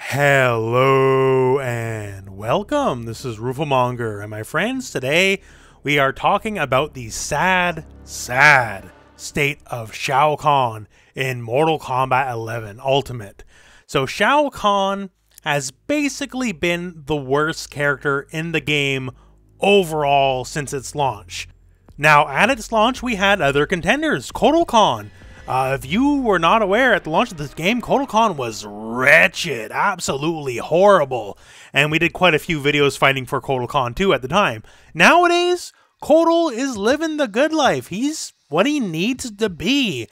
Hello and welcome. This is Rooflemonger, and my friends, today we are talking about the sad state of Shao Kahn in Mortal Kombat 11 Ultimate. So Shao Kahn has basically been the worst character in the game overall since its launch. Now, at its launch, we had other contenders. Kotal Kahn. If you were not aware, at the launch of this game, Kotal Kahn was wretched, absolutely horrible. And we did quite a few videos fighting for Kotal Kahn too at the time. Nowadays, Kotal is living the good life. He's what he needs to be.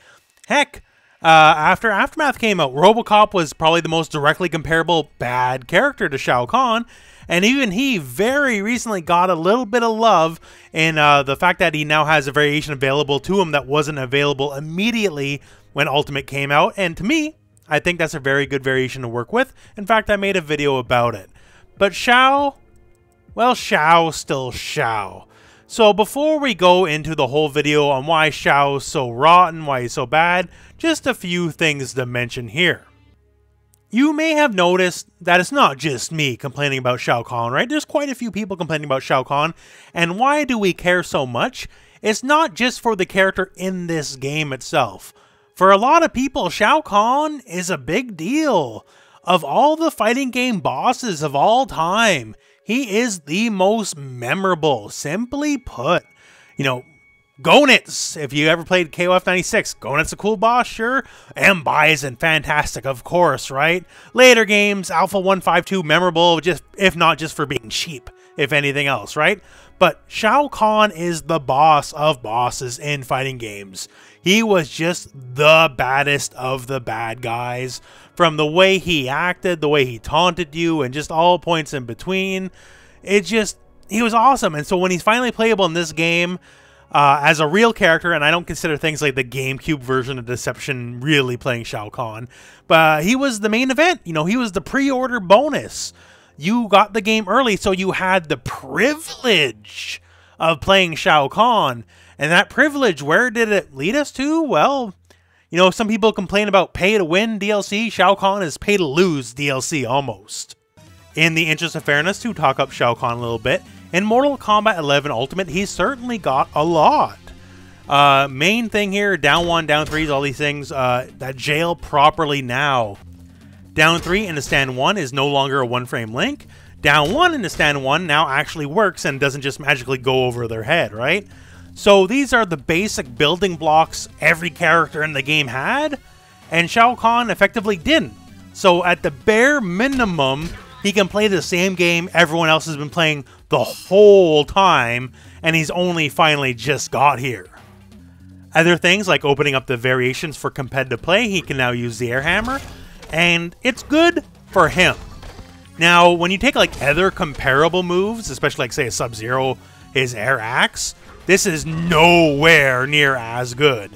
Heck, after Aftermath came out, Robocop was probably the most directly comparable bad character to Shao Kahn. And even he very recently got a little bit of love in the fact that he now has a variation available to him that wasn't available immediately when Ultimate came out. And to me, I think that's a very good variation to work with. In fact, I made a video about it. But Shao, well, Shao's still Shao. So before we go into the whole video on why Shao's so rotten, why he's so bad, just a few things to mention here. You may have noticed that it's not just me complaining about Shao Kahn, right? There's quite a few people complaining about Shao Kahn. And why do we care so much? It's not just for the character in this game itself. For a lot of people, Shao Kahn is a big deal. Of all the fighting game bosses of all time, he is the most memorable. Simply put, you know, Gonitz, if you ever played KOF 96, Gonitz a cool boss, sure. M. Bison, fantastic, of course, right? Later games, Alpha 152, memorable, just if not just for being cheap, if anything else, right? But Shao Kahn is the boss of bosses in fighting games. He was just the baddest of the bad guys. From the way he acted, the way he taunted you, and just all points in between. He was awesome. And so when he's finally playable in this game, as a real character, and I don't consider things like the GameCube version of Deception really playing Shao Kahn, but he was the main event. You know, he was the pre-order bonus. You got the game early, so you had the privilege of playing Shao Kahn. And that privilege, where did it lead us to? Well, you know, some people complain about pay-to-win DLC. Shao Kahn is pay-to-lose DLC almost. In the interest of fairness, to talk up Shao Kahn a little bit, in Mortal Kombat 11 Ultimate, he's certainly got a lot. Main thing here, down 1, down 3s, all these things, that jail properly now. Down 3 into stand 1 is no longer a one-frame link. Down 1 into stand 1 now actually works and doesn't just magically go over their head, right? So these are the basic building blocks every character in the game had, and Shao Kahn effectively didn't. So at the bare minimum, he can play the same game everyone else has been playing the whole time, and he's only finally just got here. Other things like opening up the variations for competitive play, he can now use the air hammer, and it's good for him. Now, when you take like other comparable moves, especially like say a Sub-Zero, his air axe, this is nowhere near as good.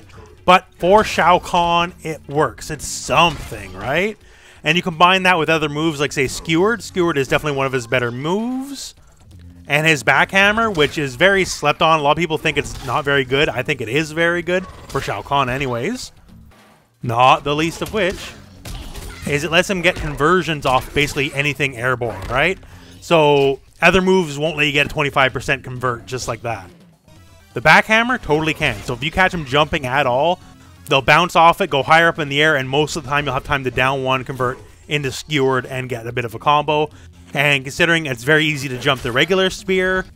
But for Shao Kahn, it works. It's something, right? And you combine that with other moves like, say, Skewered. Skewered is definitely one of his better moves. And his backhammer, which is very slept on. A lot of people think it's not very good. I think it is very good, for Shao Kahn anyways. Not the least of which is it lets him get conversions off basically anything airborne, right? So other moves won't let you get a 25% convert just like that. The backhammer totally can. So if you catch him jumping at all, they'll bounce off it, go higher up in the air, and most of the time you'll have time to down 1, convert into Skewered, and get a bit of a combo. And considering it's very easy to jump the regular spear,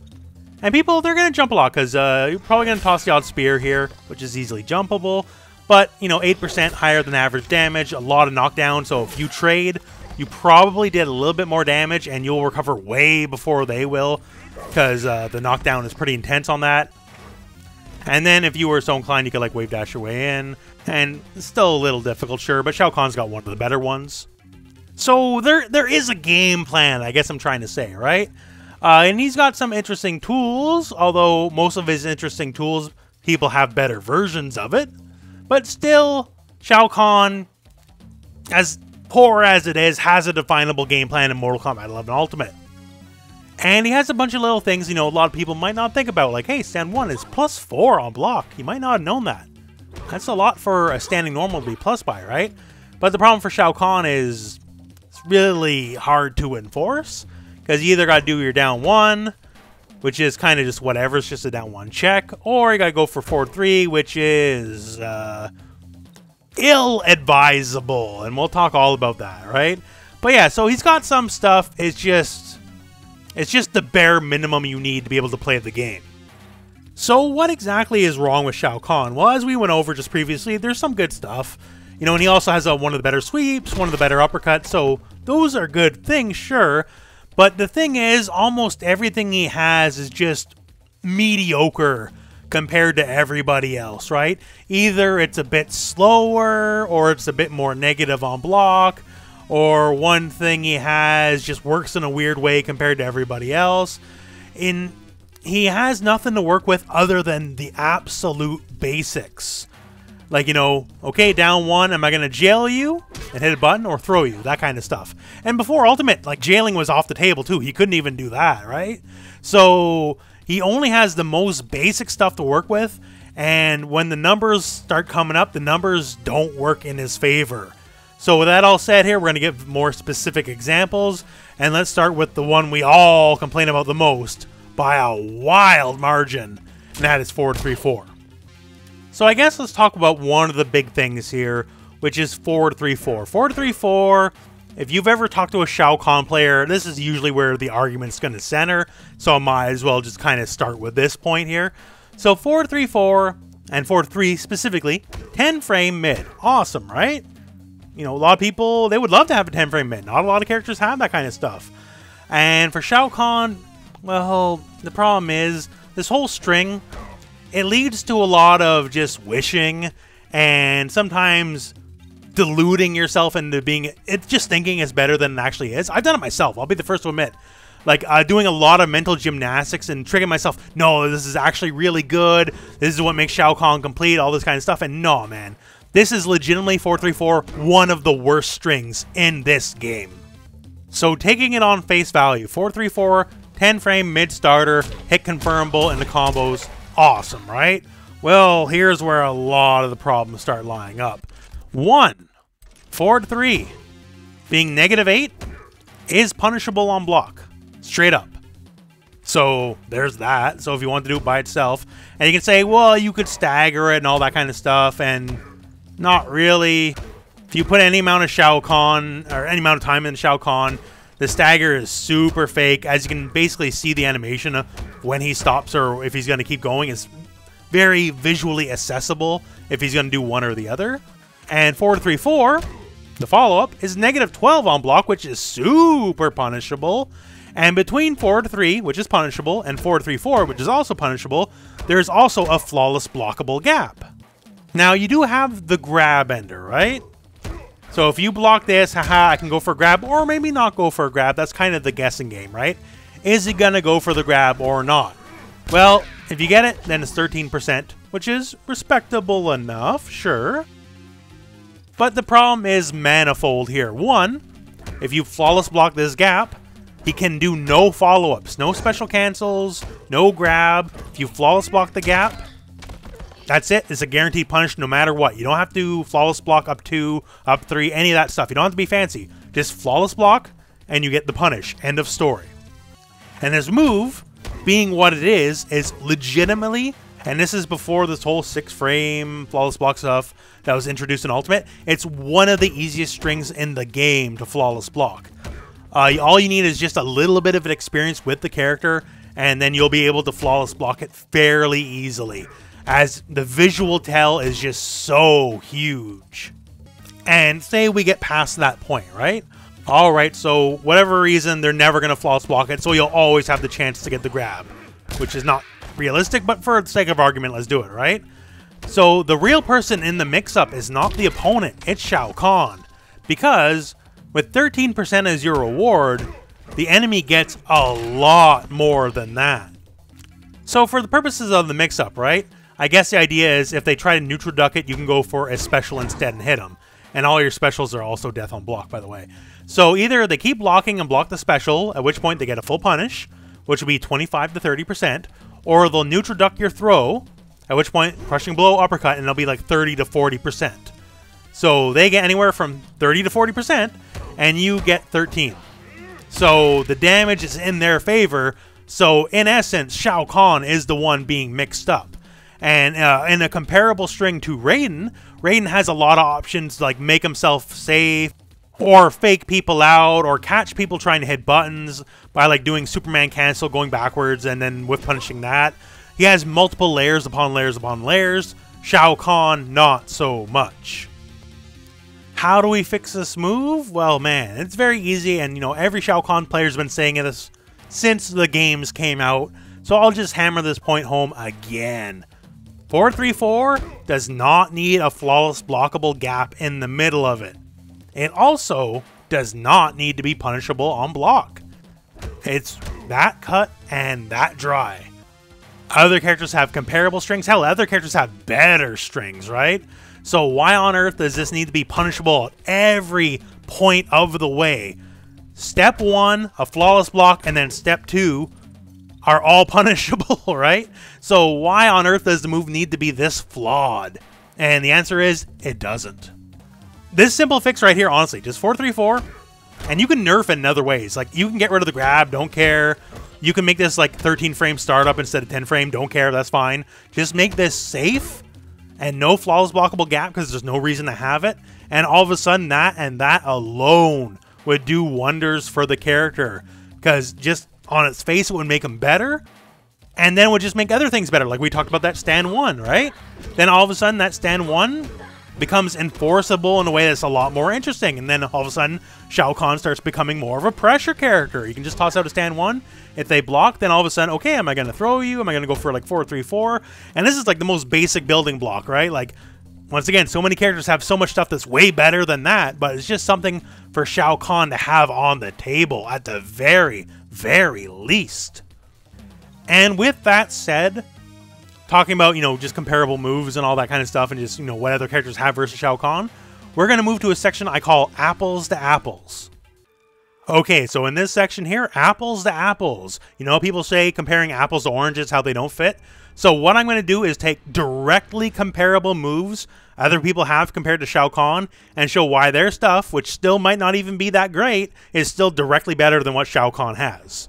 and people, they're going to jump a lot, because you're probably going to toss the odd spear here, which is easily jumpable. But, you know, 8% higher than average damage, a lot of knockdown, so if you trade, you probably did a little bit more damage, and you'll recover way before they will, because the knockdown is pretty intense on that. And then if you were so inclined, you could like wave dash your way in. And it's still a little difficult, sure, but Shao Kahn's got one of the better ones. So there is a game plan, I guess I'm trying to say, right? And he's got some interesting tools, although most of his interesting tools, people have better versions of it. But still, Shao Kahn, as poor as it is, has a definable game plan in Mortal Kombat 11 Ultimate. And he has a bunch of little things, you know, a lot of people might not think about, like, hey, stand 1 is +4 on block. You might not have known that. That's a lot for a standing normal to be plus by, right? But the problem for Shao Kahn is it's really hard to enforce, because you either got to do your down 1, which is kind of just whatever, it's just a down 1 check, or you got to go for forward 3, which is ill-advisable, and we'll talk all about that, right? But yeah, so he's got some stuff. It's just the bare minimum you need to be able to play the game. So what exactly is wrong with Shao Kahn? Well, as we went over just previously, there's some good stuff. You know, and he also has one of the better sweeps, one of the better uppercuts, so those are good things, sure. But the thing is, almost everything he has is just mediocre compared to everybody else, right? Either it's a bit slower, or it's a bit more negative on block, or one thing he has just works in a weird way compared to everybody else. He has nothing to work with other than the absolute basics. Like, you know, okay, down 1, am I going to jail you and hit a button, or throw you? That kind of stuff. And before Ultimate, like, jailing was off the table too. He couldn't even do that, right? So he only has the most basic stuff to work with, and when the numbers start coming up, the numbers don't work in his favor. So with that all said here, we're going to give more specific examples, and let's start with the one we all complain about the most by a wild margin, and that is forward 3-4. So I guess let's talk about one of the big things here, which is forward 3-4. Forward 3-4, if you've ever talked to a Shao Kahn player, this is usually where the argument's going to center, so I might as well just kind of start with this point here. So forward 3-4, and forward 3 specifically, 10 frame mid. Awesome, right? You know, a lot of people, they would love to have a 10 frame mid. Not a lot of characters have that kind of stuff. And for Shao Kahn, well, the problem is, this whole string, it leads to a lot of just wishing, and sometimes deluding yourself into just thinking it's better than it actually is. I've done it myself, I'll be the first to admit. Like, doing a lot of mental gymnastics and tricking myself, no, this is actually really good, this is what makes Shao Kahn complete, all this kind of stuff, and no, man. This is legitimately 4-3-4, one of the worst strings in this game. So taking it on face value, 4-3-4, 10 frame mid starter, hit confirmable in the combos, awesome, right? Well, here's where a lot of the problems start lining up. 1, forward 3, being -8 is punishable on block, straight up. So there's that. So if you want to do it by itself, and you can say, well, you could stagger it and all that kind of stuff, and not really. If you put any amount of Shao Kahn, or any amount of time in Shao Kahn, the stagger is super fake. As you can basically see the animation of when he stops or if he's going to keep going. It's very visually accessible if he's going to do one or the other. And forward 3-4, the follow-up, is -12 on block, which is super punishable. And between forward 3, which is punishable, and forward 3-4, which is also punishable, there's also a flawless blockable gap. Now, you do have the grab ender, right? So if you block this, haha, I can go for a grab, or maybe not go for a grab. That's kind of the guessing game, right? Is he gonna go for the grab or not? Well, if you get it, then it's 13%, which is respectable enough, sure. But the problem is manifold here. 1, if you flawless block this gap, he can do no follow-ups, no special cancels, no grab. If you flawless block the gap, that's it. It's a guaranteed punish no matter what. You don't have to flawless block up 2, up 3, any of that stuff. You don't have to be fancy. Just flawless block, and you get the punish. End of story. And his move, being what it is legitimately, and this is before this whole 6-frame flawless block stuff that was introduced in Ultimate, it's one of the easiest strings in the game to flawless block. All you need is just a little bit of an experience with the character, and then you'll be able to flawless block it fairly easily, as the visual tell is just so huge. And say we get past that point, right? Alright, so whatever reason, they're never going to flawless block it, so you'll always have the chance to get the grab, which is not realistic, but for the sake of argument, let's do it, right? So the real person in the mix-up is not the opponent, it's Shao Kahn. Because with 13% as your reward, the enemy gets a lot more than that. So for the purposes of the mix-up, right? I guess the idea is if they try to neutral duck it, you can go for a special instead and hit them. And all your specials are also death on block, by the way. So either they keep blocking and block the special, at which point they get a full punish, which will be 25 to 30%, or they'll neutral duck your throw, at which point crushing blow, uppercut, and it'll be like 30 to 40%. So they get anywhere from 30 to 40%, and you get 13. So the damage is in their favor. So in essence, Shao Kahn is the one being mixed up. And in a comparable string to Raiden, Raiden has a lot of options like make himself safe, or fake people out, or catch people trying to hit buttons by like doing Superman cancel, going backwards, and then whiff punishing that. He has multiple layers upon layers upon layers. Shao Kahn, not so much. How do we fix this move? Well, man, it's very easy, and you know, every Shao Kahn player's been saying this since the games came out, so I'll just hammer this point home again. 4-3-4 does not need a flawless blockable gap in the middle of it. It also does not need to be punishable on block. It's that cut and that dry. Other characters have comparable strings. Hell, other characters have better strings, right? So why on earth does this need to be punishable at every point of the way? Step 1, a flawless block, and then step 2 are all punishable, right? So why on earth does the move need to be this flawed? And the answer is, it doesn't. This simple fix right here, honestly, just 4-3-4, and you can nerf it in other ways. Like, you can get rid of the grab, don't care. You can make this like 13 frame startup instead of 10 frame, don't care, that's fine. Just make this safe and no flawless blockable gap because there's no reason to have it. And all of a sudden, that and that alone would do wonders for the character, because just on its face, it would make him better. And then it would just make other things better. Like we talked about that stand 1, right? Then all of a sudden, that stand 1 becomes enforceable in a way that's a lot more interesting. And then all of a sudden, Shao Kahn starts becoming more of a pressure character. You can just toss out a stand 1. If they block, then all of a sudden, okay, am I going to throw you? Am I going to go for like 4-3-4? And this is like the most basic building block, right? Like, once again, so many characters have so much stuff that's way better than that, but it's just something for Shao Kahn to have on the table at the very, very least. And with that said, talking about, you know, just comparable moves and all that kind of stuff and just, you know, what other characters have versus Shao Kahn, we're going to move to a section I call apples to apples. Okay, so in this section here, apples to apples. You know, people say comparing apples to oranges, how they don't fit. So what I'm going to do is take directly comparable moves other people have compared to Shao Kahn and show why their stuff, which still might not even be that great, is still directly better than what Shao Kahn has.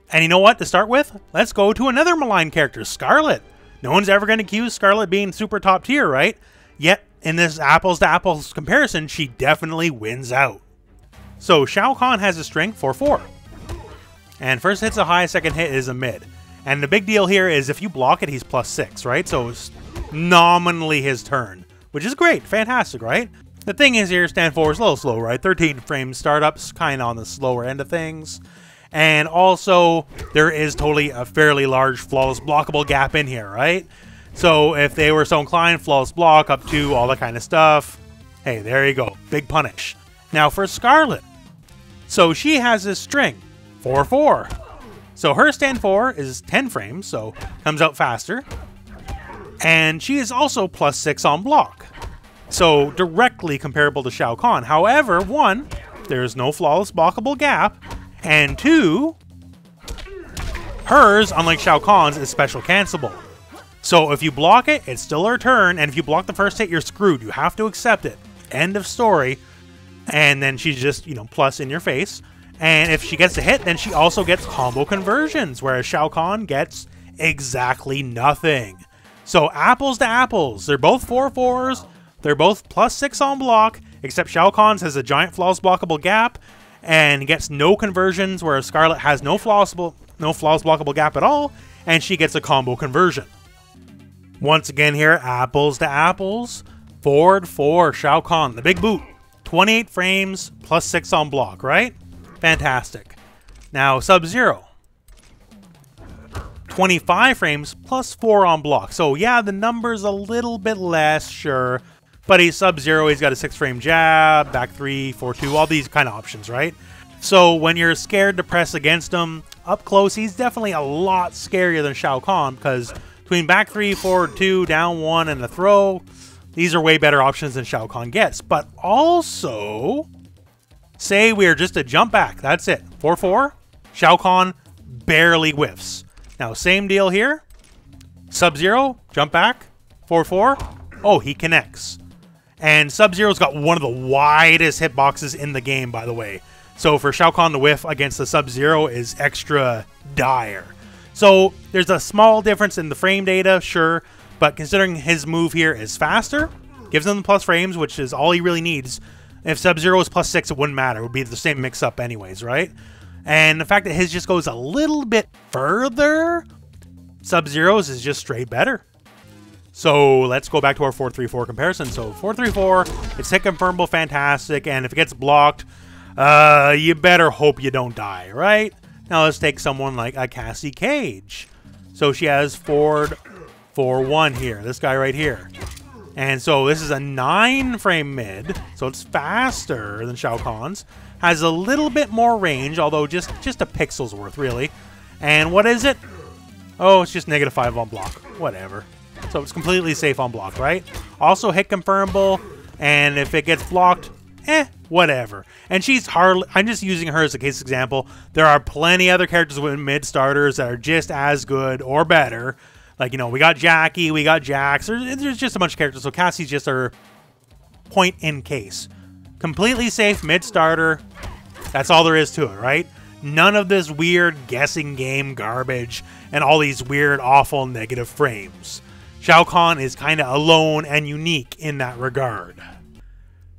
And you know what, to start with, let's go to another maligned character, Scarlet. No one's ever going to accuse Scarlet being super top tier, right? Yet, in this apples to apples comparison, she definitely wins out. So Shao Kahn has a string 4-4. And first hit's a high, second hit is a mid. And the big deal here is if you block it, he's +6, right? So it's nominally his turn, which is great, fantastic, right? The thing is here, stand 4 is a little slow, right? 13 frame startups, kind of on the slower end of things. And also, there is totally a fairly large flawless blockable gap in here, right? So if they were so inclined, flawless block up to all that kind of stuff. Hey, there you go, big punish. Now for Scarlet. So she has this string, 4-4. So her stand 4 is 10 frames, so comes out faster. And she is also +6 on block. So directly comparable to Shao Kahn. However, 1, there's no flawless blockable gap. And 2, hers, unlike Shao Kahn's, is special cancelable. So if you block it, it's still her turn. And if you block the first hit, you're screwed. You have to accept it. End of story. And then she's just, you know, plus in your face. And if she gets a hit, then she also gets combo conversions, whereas Shao Kahn gets exactly nothing. So apples to apples. They're both 4-4s. They're both +6 on block, except Shao Kahn's has a giant flawless blockable gap and gets no conversions, whereas Scarlet has no flawless blockable gap at all, and she gets a combo conversion. Once again here, apples to apples. Forward 4, Shao Kahn, the big boot. 28 frames, +6 on block, right? Fantastic. Now, Sub-Zero. 25 frames, +4 on block. So, yeah, the number's a little bit less, sure. But he's Sub-Zero, he's got a 6-frame jab, back 3, 4-2, all these kind of options, right? So, when you're scared to press against him, up close, he's definitely a lot scarier than Shao Kahn, because between back 3, forward 2, down 1, and a throw, these are way better options than Shao Kahn gets. But also, say we are just a jump back. That's it. 4-4. Shao Kahn barely whiffs. Now, same deal here. Sub-Zero, jump back. 4-4. Oh, he connects. And Sub-Zero's got one of the widest hitboxes in the game, by the way. So for Shao Kahn to whiff against the Sub-Zero is extra dire. So there's a small difference in the frame data, sure, but considering his move here is faster, gives him the plus frames, which is all he really needs. If Sub-Zero is +6, it wouldn't matter. It would be the same mix-up anyways, right? And the fact that his just goes a little bit further, Sub-Zero's is just straight better. So let's go back to our 4-3-4 comparison. So 4-3-4, it's hit confirmable, fantastic, and if it gets blocked, you better hope you don't die, right? Now let's take someone like a Cassie Cage. So she has forward 4-1 here, this guy right here. And so this is a 9-frame mid, so it's faster than Shao Kahn's. Has a little bit more range, although just a pixel's worth, really. And what is it? Oh, it's just -5 on block. Whatever. So it's completely safe on block, right? Also hit confirmable, and if it gets blocked, whatever. And she's hardly... I'm just using her as a case example. There are plenty other characters with mid starters that are just as good or better. Like, you know, we got Jackie, we got Jax. There's just a bunch of characters. So Cassie's just our point in case. Completely safe mid starter. That's all there is to it, right? None of this weird guessing game garbage and all these weird, awful, negative frames. Shao Kahn is kind of alone and unique in that regard.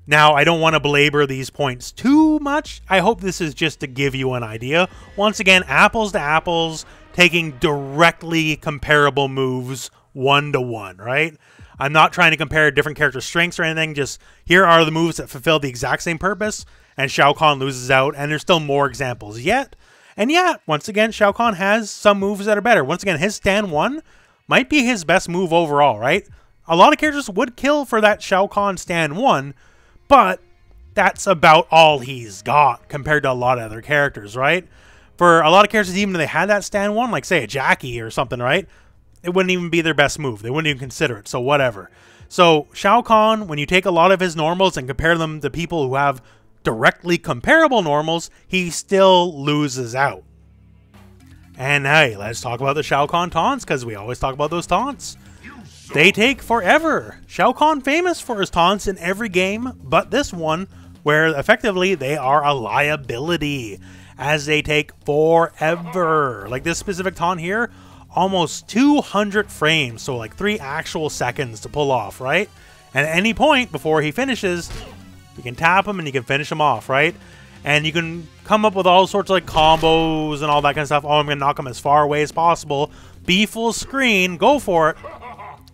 Now, I don't want to belabor these points too much. I hope this is just to give you an idea. Once again, apples to apples, taking directly comparable moves 1-to-1, right? I'm not trying to compare different character strengths or anything. Just here are the moves that fulfill the exact same purpose, and Shao Kahn loses out, and there's still more examples yet. And yeah, once again, Shao Kahn has some moves that are better. Once again, his stand 1 might be his best move overall, right? A lot of characters would kill for that Shao Kahn stand 1, but that's about all he's got compared to a lot of other characters, right? For a lot of characters, even if they had that stand 1, like say a Jackie or something, right? It wouldn't even be their best move. They wouldn't even consider it, so whatever. So Shao Kahn, when you take a lot of his normals and compare them to people who have directly comparable normals, he still loses out. And hey, let's talk about the Shao Kahn taunts, because we always talk about those taunts. They take forever. Shao Kahn famous for his taunts in every game, but this one, where effectively they are a liability, as they take forever. Like this specific taunt here, almost 200 frames, so like 3 actual seconds to pull off, right? And at any point before he finishes, you can tap him and you can finish him off, right? And you can come up with all sorts of like combos and all that kind of stuff. Oh, I'm going to knock him as far away as possible. Be full screen, go for it,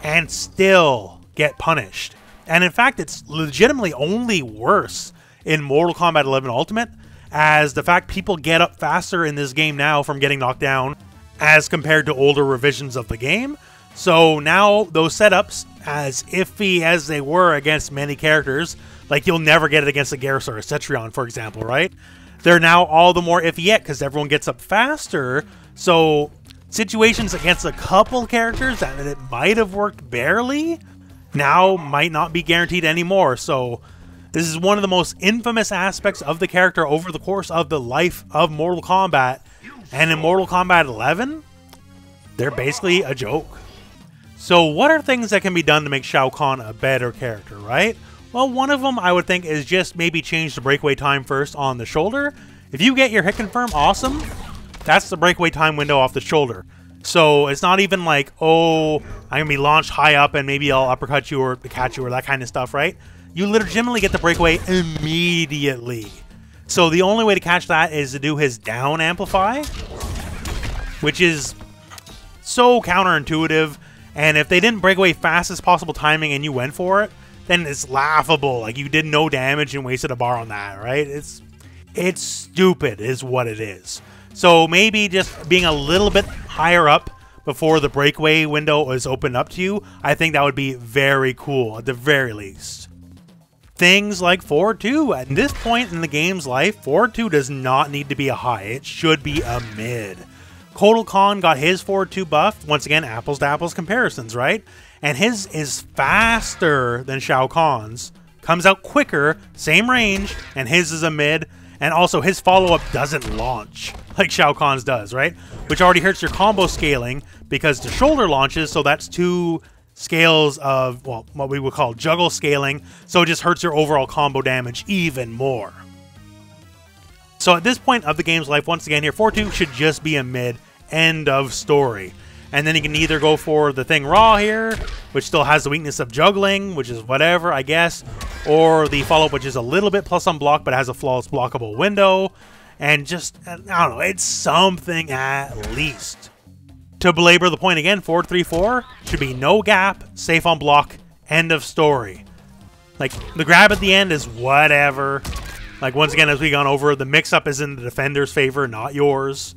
and still get punished. And in fact, it's legitimately only worse in Mortal Kombat 11 Ultimate, as the fact people get up faster in this game now from getting knocked down as compared to older revisions of the game. So now those setups, as iffy as they were against many characters, like you'll never get it against a Garrus or a Cetrion, for example, right? They're now all the more iffy yet because everyone gets up faster. So situations against a couple characters that it might have worked barely now might not be guaranteed anymore. So this is one of the most infamous aspects of the character over the course of the life of Mortal Kombat. And in Mortal Kombat 11, they're basically a joke. So what are things that can be done to make Shao Kahn a better character, right? Well, one of them I would think is just maybe change the breakaway time first on the shoulder. If you get your hit confirm, awesome. That's the breakaway time window off the shoulder. So it's not even like, oh, I'm going to be launched high up and maybe I'll uppercut you or catch you or that kind of stuff, right? You legitimately get the breakaway immediately. So the only way to catch that is to do his down amplify, which is so counterintuitive. And if they didn't break away fastest possible timing and you went for it, then it's laughable. Like you did no damage and wasted a bar on that, right? It's stupid is what it is. So maybe just being a little bit higher up before the breakaway window is opened up to you, I think that would be very cool at the very least. Things like forward 2. At this point in the game's life, forward 2 does not need to be a high. It should be a mid. Kotal Kahn got his forward 2 buff. Once again, apples to apples comparisons, right? And his is faster than Shao Kahn's. Comes out quicker, same range, and his is a mid. And also, his follow-up doesn't launch like Shao Kahn's does, right? Which already hurts your combo scaling because the shoulder launches, so that's 2 scales of, well, what we would call juggle scaling, so it just hurts your overall combo damage even more. So at this point of the game's life, once again here, 4-2 should just be a mid, end of story. And then you can either go for the thing raw here, which still has the weakness of juggling, which is whatever, I guess, or the follow-up, which is a little bit plus on block, but has a flawless blockable window, and just, I don't know, it's something at least. To belabor the point again, 4-3-4 should be no gap, safe on block, end of story. Like, the grab at the end is whatever. Like, once again, as we've gone over, the mix-up is in the defender's favor, not yours.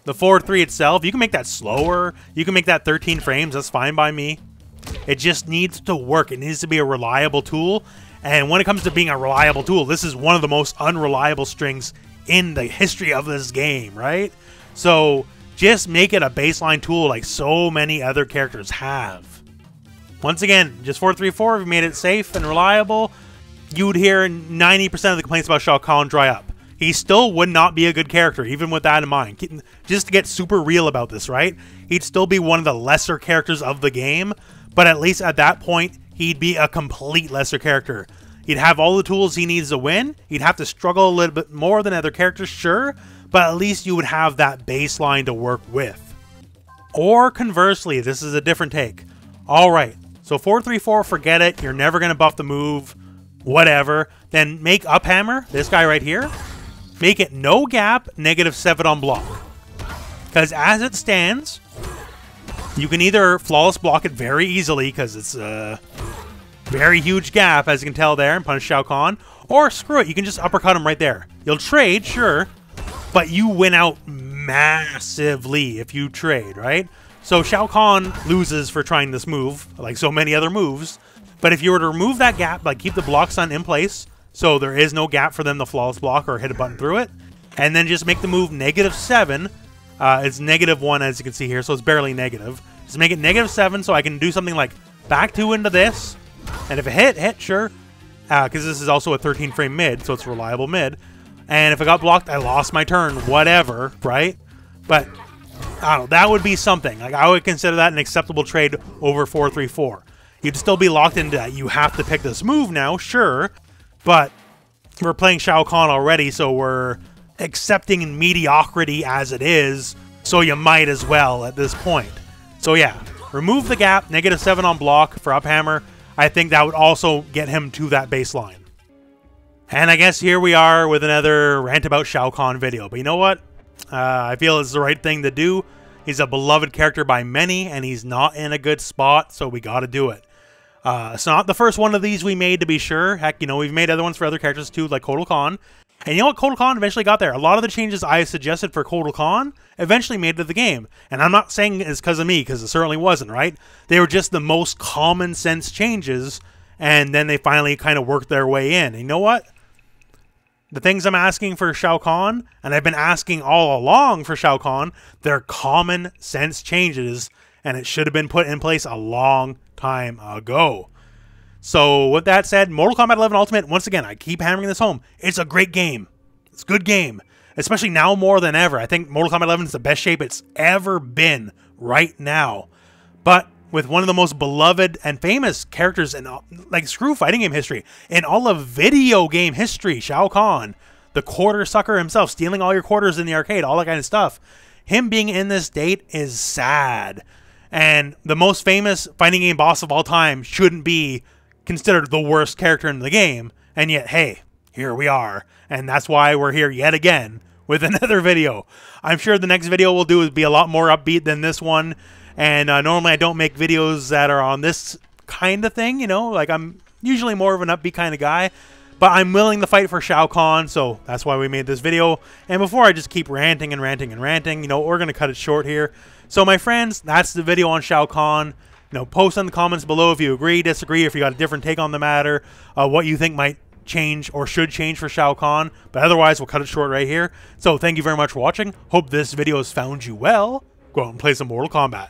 The 4-3 itself, you can make that slower. You can make that 13 frames. That's fine by me. It just needs to work. It needs to be a reliable tool. And when it comes to being a reliable tool, this is one of the most unreliable strings in the history of this game, right? So just make it a baseline tool like so many other characters have. Once again, just 4-3-4, if you made it safe and reliable, you would hear 90% of the complaints about Shao Kahn dry up. He still would not be a good character, even with that in mind. Just to get super real about this, right? He'd still be one of the lesser characters of the game, but at least at that point, he'd be a complete lesser character. He'd have all the tools he needs to win. He'd have to struggle a little bit more than other characters, sure, but at least you would have that baseline to work with. Or conversely, this is a different take. Alright, so 4-3-4, forget it. You're never going to buff the move, whatever. Then make Uphammer, this guy right here. Make it no gap, -7 on block. Because as it stands, you can either flawless block it very easily, because it's a very huge gap, as you can tell there, and punish Shao Kahn. Or screw it, you can just uppercut him right there. You'll trade, sure, but you win out massively if you trade, right? So Shao Kahn loses for trying this move, like so many other moves. But if you were to remove that gap, like keep the block stun in place, so there is no gap for them to flawless block or hit a button through it. And then just make the move -7. It's -1 as you can see here, so it's barely negative. Just make it -7 so I can do something like back 2 into this. And if it hit, sure. Because this is also a 13 frame mid, so it's a reliable mid. And if it got blocked, I lost my turn, whatever, right? But, I don't know, that would be something. Like, I would consider that an acceptable trade over 4-3-4. You'd still be locked into that. You have to pick this move now, sure. But we're playing Shao Kahn already, so we're accepting mediocrity as it is, so you might as well at this point. So yeah, remove the gap, -7 on block for Uphammer. I think that would also get him to that baseline. And I guess here we are with another rant about Shao Kahn video. But you know what? I feel it's the right thing to do. He's a beloved character by many, and he's not in a good spot, so we gotta do it. It's not the first one of these we made, to be sure. Heck, you know, we've made other ones for other characters too, like Kotal Kahn. And you know what? Kotal Kahn eventually got there. A lot of the changes I suggested for Kotal Kahn eventually made it to the game. And I'm not saying it's because of me, because it certainly wasn't, right? They were just the most common sense changes, and then they finally kind of worked their way in. And you know what? The things I'm asking for Shao Kahn, and I've been asking all along for Shao Kahn, they're common sense changes, and it should have been put in place a long time ago. So with that said, Mortal Kombat 11 Ultimate, once again, I keep hammering this home. It's a great game. It's a good game, especially now more than ever. I think Mortal Kombat 11 is the best shape it's ever been right now. But with one of the most beloved and famous characters in, like, screw fighting game history, in all of video game history, Shao Kahn, the quarter sucker himself, stealing all your quarters in the arcade, all that kind of stuff. Him being in this state is sad. And the most famous fighting game boss of all time shouldn't be considered the worst character in the game. And yet, hey, here we are. And that's why we're here yet again with another video. I'm sure the next video we'll do will be a lot more upbeat than this one. And normally I don't make videos that are on this kind of thing, you know, like I'm usually more of an upbeat kind of guy, but I'm willing to fight for Shao Kahn, so that's why we made this video. And before I just keep ranting and ranting and ranting, you know, we're going to cut it short here. So my friends, that's the video on Shao Kahn. You know, post in the comments below if you agree, disagree, if you got a different take on the matter, what you think might change or should change for Shao Kahn. But otherwise, we'll cut it short right here. So thank you very much for watching. Hope this video has found you well. Go out and play some Mortal Kombat.